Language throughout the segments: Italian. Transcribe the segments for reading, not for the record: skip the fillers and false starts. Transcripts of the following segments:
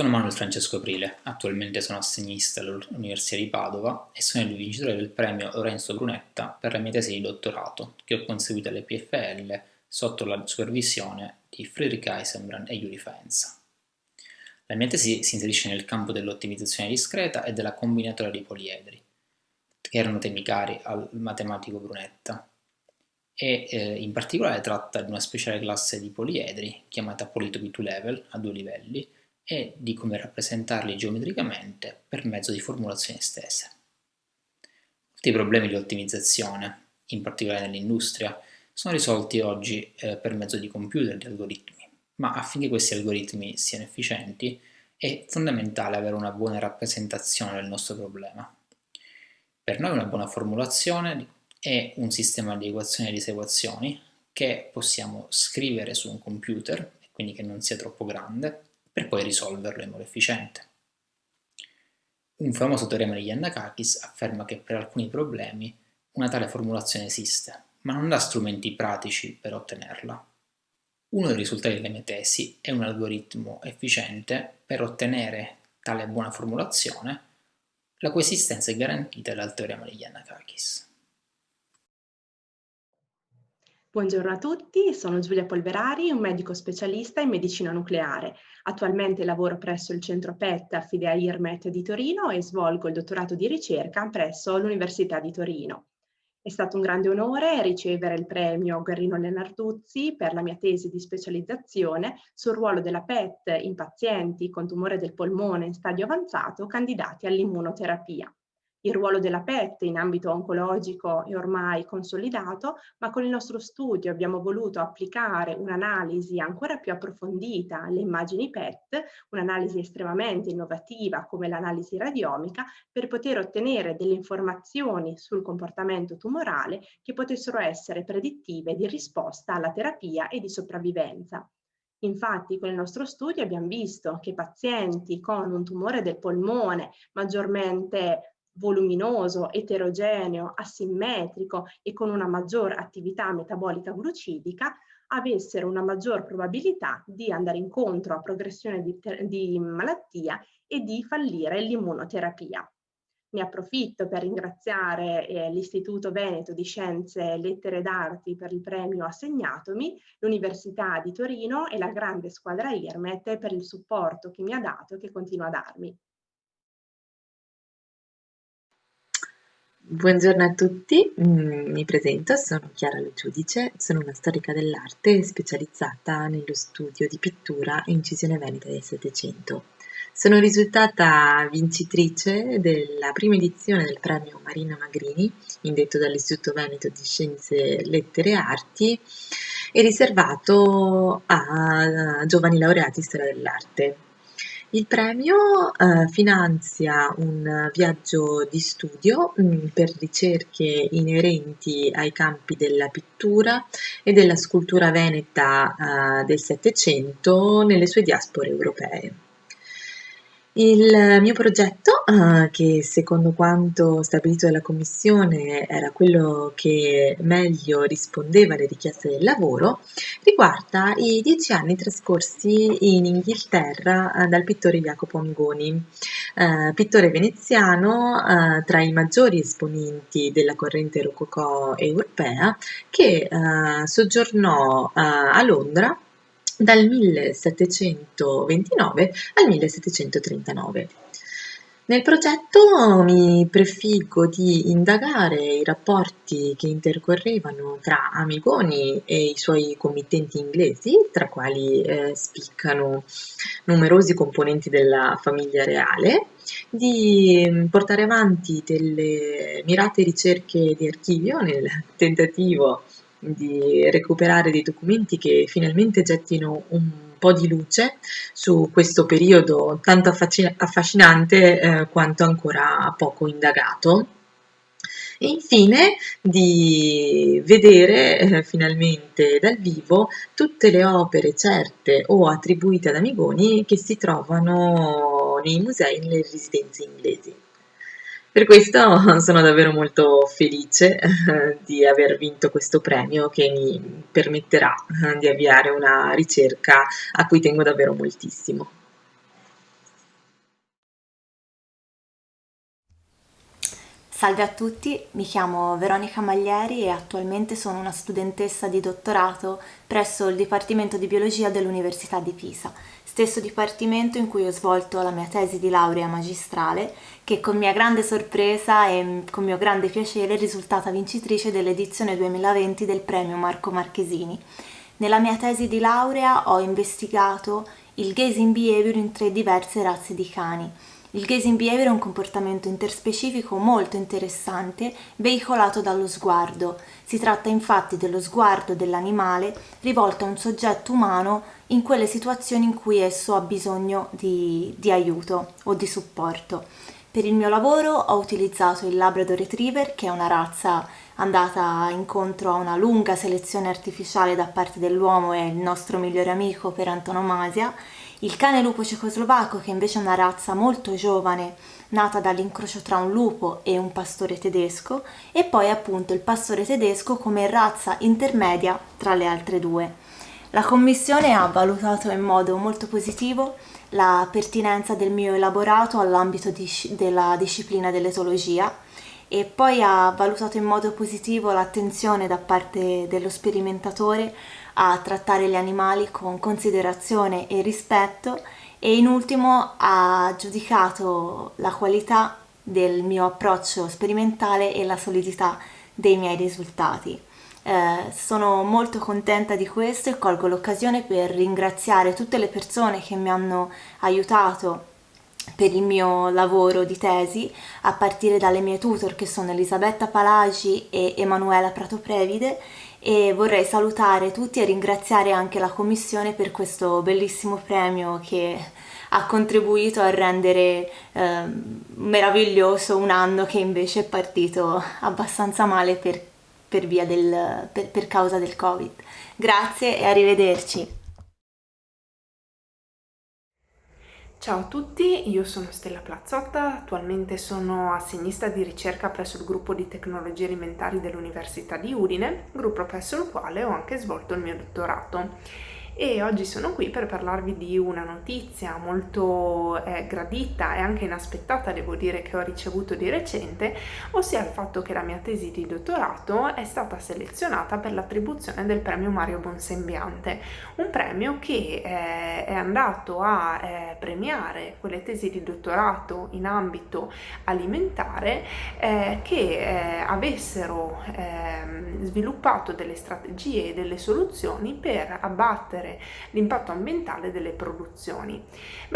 Sono Manuel Francesco Aprile, attualmente sono assegnista all'Università di Padova e sono il vincitore del premio Lorenzo Brunetta per la mia tesi di dottorato, che ho conseguito alle PFL sotto la supervisione di Friedrich Eisenbrand e Yuri Faenza. La mia tesi si inserisce nel campo dell'ottimizzazione discreta e della combinatorica di poliedri, che erano temi cari al matematico Brunetta, e in particolare tratta di una speciale classe di poliedri chiamata politopi two level, a due livelli, e di come rappresentarli geometricamente per mezzo di formulazioni estese. Molti problemi di ottimizzazione, in particolare nell'industria, sono risolti oggi per mezzo di computer e di algoritmi, ma affinché questi algoritmi siano efficienti è fondamentale avere una buona rappresentazione del nostro problema. Per noi una buona formulazione è un sistema di equazioni e disequazioni che possiamo scrivere su un computer, quindi che non sia troppo grande, per poi risolverlo in modo efficiente. Un famoso teorema di Yannakakis afferma che per alcuni problemi una tale formulazione esiste, ma non dà strumenti pratici per ottenerla. Uno dei risultati delle mie tesi è un algoritmo efficiente per ottenere tale buona formulazione, la cui esistenza è garantita dal teorema di Yannakakis. Buongiorno a tutti, sono Giulia Polverari, un medico specialista in medicina nucleare. Attualmente lavoro presso il centro PET Affidea IRMET di Torino e svolgo il dottorato di ricerca presso l'Università di Torino. È stato un grande onore ricevere il premio Guerrino Lenarduzzi per la mia tesi di specializzazione sul ruolo della PET in pazienti con tumore del polmone in stadio avanzato candidati all'immunoterapia. Il ruolo della PET in ambito oncologico è ormai consolidato, ma con il nostro studio abbiamo voluto applicare un'analisi ancora più approfondita alle immagini PET, un'analisi estremamente innovativa come l'analisi radiomica, per poter ottenere delle informazioni sul comportamento tumorale che potessero essere predittive di risposta alla terapia e di sopravvivenza. Infatti, con il nostro studio abbiamo visto che pazienti con un tumore del polmone maggiormente voluminoso, eterogeneo, asimmetrico e con una maggior attività metabolica glucidica avessero una maggior probabilità di andare incontro a progressione di malattia e di fallire l'immunoterapia. Ne approfitto per ringraziare l'Istituto Veneto di Scienze, Lettere d'Arti per il premio assegnatomi, l'Università di Torino e la grande squadra IRMET per il supporto che mi ha dato e che continua a darmi. Buongiorno a tutti, mi presento, sono Chiara Lo Giudice, sono una storica dell'arte specializzata nello studio di pittura e incisione veneta del Settecento. Sono risultata vincitrice della prima edizione del premio Marina Magrini, indetto dall'Istituto Veneto di Scienze, Lettere e Arti, e riservato a giovani laureati in storia dell'arte. Il premio finanzia un viaggio di studio per ricerche inerenti ai campi della pittura e della scultura veneta del Settecento nelle sue diaspore europee. Il mio progetto, che secondo quanto stabilito dalla commissione era quello che meglio rispondeva alle richieste del lavoro, riguarda i 10 anni trascorsi in Inghilterra dal pittore Jacopo Angoni, pittore veneziano tra i maggiori esponenti della corrente rococò europea, che soggiornò a Londra dal 1729 al 1739. Nel progetto mi prefiggo di indagare i rapporti che intercorrevano tra Amigoni e i suoi committenti inglesi, tra quali spiccano numerosi componenti della famiglia reale, di portare avanti delle mirate ricerche di archivio nel tentativo di recuperare dei documenti che finalmente gettino un po' di luce su questo periodo tanto affascinante quanto ancora poco indagato. E infine di vedere finalmente dal vivo tutte le opere certe o attribuite ad Amigoni che si trovano nei musei e nelle residenze inglesi. Per questo sono davvero molto felice di aver vinto questo premio che mi permetterà di avviare una ricerca a cui tengo davvero moltissimo. Salve a tutti, mi chiamo Veronica Maglieri e attualmente sono una studentessa di dottorato presso il Dipartimento di Biologia dell'Università di Pisa, stesso dipartimento in cui ho svolto la mia tesi di laurea magistrale, che con mia grande sorpresa e con mio grande piacere è risultata vincitrice dell'edizione 2020 del premio Marco Marchesini. Nella mia tesi di laurea ho investigato il gazing behavior in 3 diverse razze di cani. Il gazing behavior è un comportamento interspecifico molto interessante, veicolato dallo sguardo. Si tratta infatti dello sguardo dell'animale rivolto a un soggetto umano in quelle situazioni in cui esso ha bisogno di aiuto o di supporto. Per il mio lavoro ho utilizzato il Labrador Retriever, che è una razza andata incontro a una lunga selezione artificiale da parte dell'uomo e il nostro migliore amico per antonomasia, il cane lupo cecoslovacco, che invece è una razza molto giovane, nata dall'incrocio tra un lupo e un pastore tedesco, e poi appunto il pastore tedesco come razza intermedia tra le altre due. La commissione ha valutato in modo molto positivo la pertinenza del mio elaborato all'ambito della disciplina dell'etologia e poi ha valutato in modo positivo l'attenzione da parte dello sperimentatore a trattare gli animali con considerazione e rispetto e in ultimo ha giudicato la qualità del mio approccio sperimentale e la solidità dei miei risultati. Sono molto contenta di questo e colgo l'occasione per ringraziare tutte le persone che mi hanno aiutato per il mio lavoro di tesi, a partire dalle mie tutor che sono Elisabetta Palagi e Emanuela Pratoprevide, e vorrei salutare tutti e ringraziare anche la commissione per questo bellissimo premio che ha contribuito a rendere meraviglioso un anno che invece è partito abbastanza male per causa del Covid. Grazie e arrivederci. Ciao a tutti, io sono Stella Plazzotta, attualmente sono assegnista di ricerca presso il gruppo di tecnologie alimentari dell'Università di Udine, gruppo presso il quale ho anche svolto il mio dottorato. E oggi sono qui per parlarvi di una notizia molto gradita e anche inaspettata, devo dire, che ho ricevuto di recente, ossia il fatto che la mia tesi di dottorato è stata selezionata per l'attribuzione del premio Mario Bonsembiante, un premio che è andato a premiare quelle tesi di dottorato in ambito alimentare che avessero sviluppato delle strategie e delle soluzioni per abbattere l'impatto ambientale delle produzioni.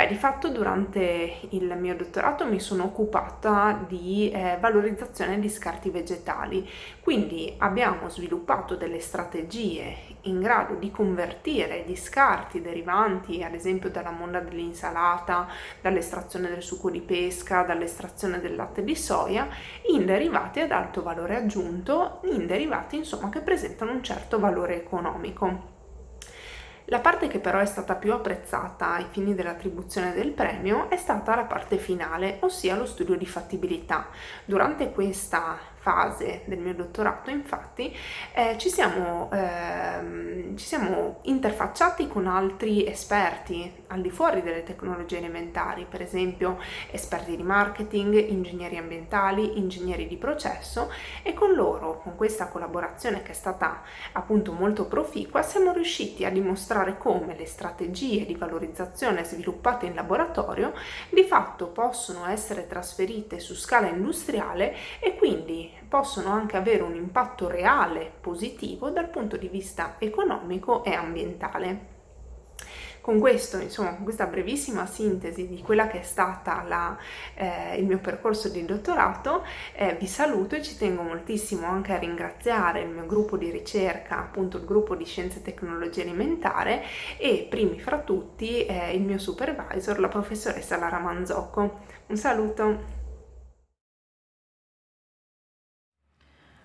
Di fatto durante il mio dottorato mi sono occupata di valorizzazione di scarti vegetali, quindi abbiamo sviluppato delle strategie in grado di convertire gli scarti derivanti ad esempio dalla monda dell'insalata, dall'estrazione del succo di pesca, dall'estrazione del latte di soia, in derivati ad alto valore aggiunto, in derivati insomma che presentano un certo valore economico. La parte che però è stata più apprezzata ai fini dell'attribuzione del premio è stata la parte finale, ossia lo studio di fattibilità. Durante questa fase del mio dottorato, infatti, ci siamo interfacciati con altri esperti al di fuori delle tecnologie alimentari, per esempio esperti di marketing, ingegneri ambientali, ingegneri di processo, e con loro, con questa collaborazione che è stata appunto molto proficua, siamo riusciti a dimostrare come le strategie di valorizzazione sviluppate in laboratorio di fatto possono essere trasferite su scala industriale e quindi possono anche avere un impatto reale positivo dal punto di vista economico e ambientale. Con questo, insomma, con questa brevissima sintesi di quella che è stata il mio percorso di dottorato, vi saluto e ci tengo moltissimo anche a ringraziare il mio gruppo di ricerca, appunto il gruppo di Scienze e Tecnologie Alimentare, e primi fra tutti il mio supervisor, la professoressa Lara Manzocco. Un saluto!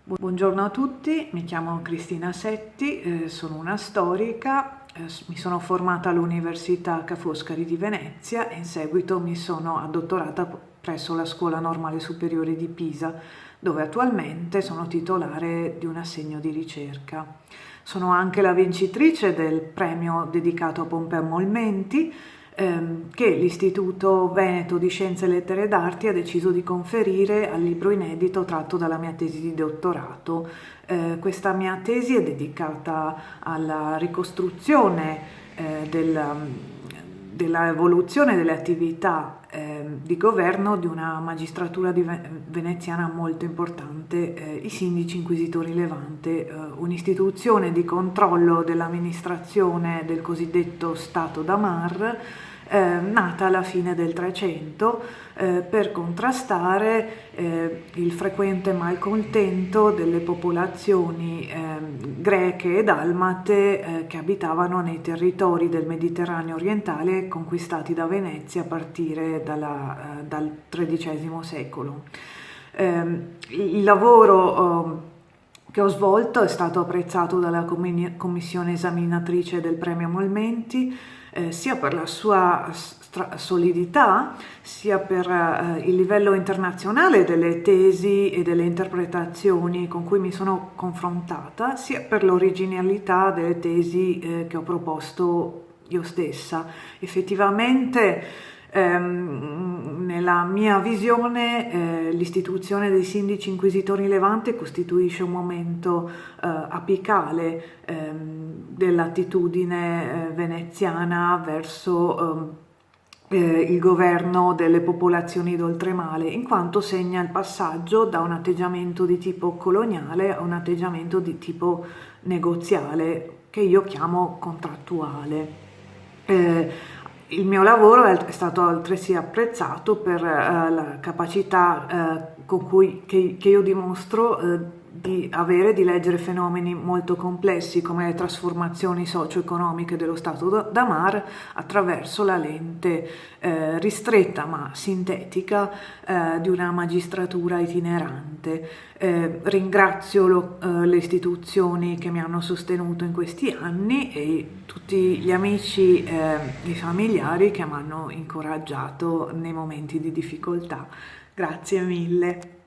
Buongiorno a tutti, mi chiamo Cristina Setti, sono una storica, mi sono formata all'Università Ca' Foscari di Venezia e in seguito mi sono addottorata presso la Scuola Normale Superiore di Pisa, dove attualmente sono titolare di un assegno di ricerca. Sono anche la vincitrice del premio dedicato a Pompeo Molmenti, che l'Istituto Veneto di Scienze, Lettere ed Arti ha deciso di conferire al libro inedito tratto dalla mia tesi di dottorato. Questa mia tesi è dedicata alla ricostruzione della evoluzione delle attività di governo di una magistratura veneziana molto importante, i Sindici Inquisitori Levante, un'istituzione di controllo dell'amministrazione del cosiddetto Stato d'Amar, nata alla fine del Trecento per contrastare il frequente malcontento delle popolazioni greche e dalmate che abitavano nei territori del Mediterraneo orientale conquistati da Venezia a partire dal XIII secolo. Il lavoro che ho svolto è stato apprezzato dalla commissione esaminatrice del Premio Molmenti, sia per la sua solidità, sia per il livello internazionale delle tesi e delle interpretazioni con cui mi sono confrontata, sia per l'originalità delle tesi che ho proposto io stessa. Effettivamente, nella mia visione, l'istituzione dei Sindici Inquisitori Levante costituisce un momento apicale dell'attitudine veneziana verso il governo delle popolazioni d'oltremare, in quanto segna il passaggio da un atteggiamento di tipo coloniale a un atteggiamento di tipo negoziale, che io chiamo contrattuale. Il mio lavoro è stato altresì apprezzato per la capacità che io dimostro di avere di leggere fenomeni molto complessi come le trasformazioni socio-economiche dello Stato d'Amar attraverso la lente ristretta ma sintetica di una magistratura itinerante. Ringrazio le istituzioni che mi hanno sostenuto in questi anni e tutti gli amici e familiari che mi hanno incoraggiato nei momenti di difficoltà. Grazie mille.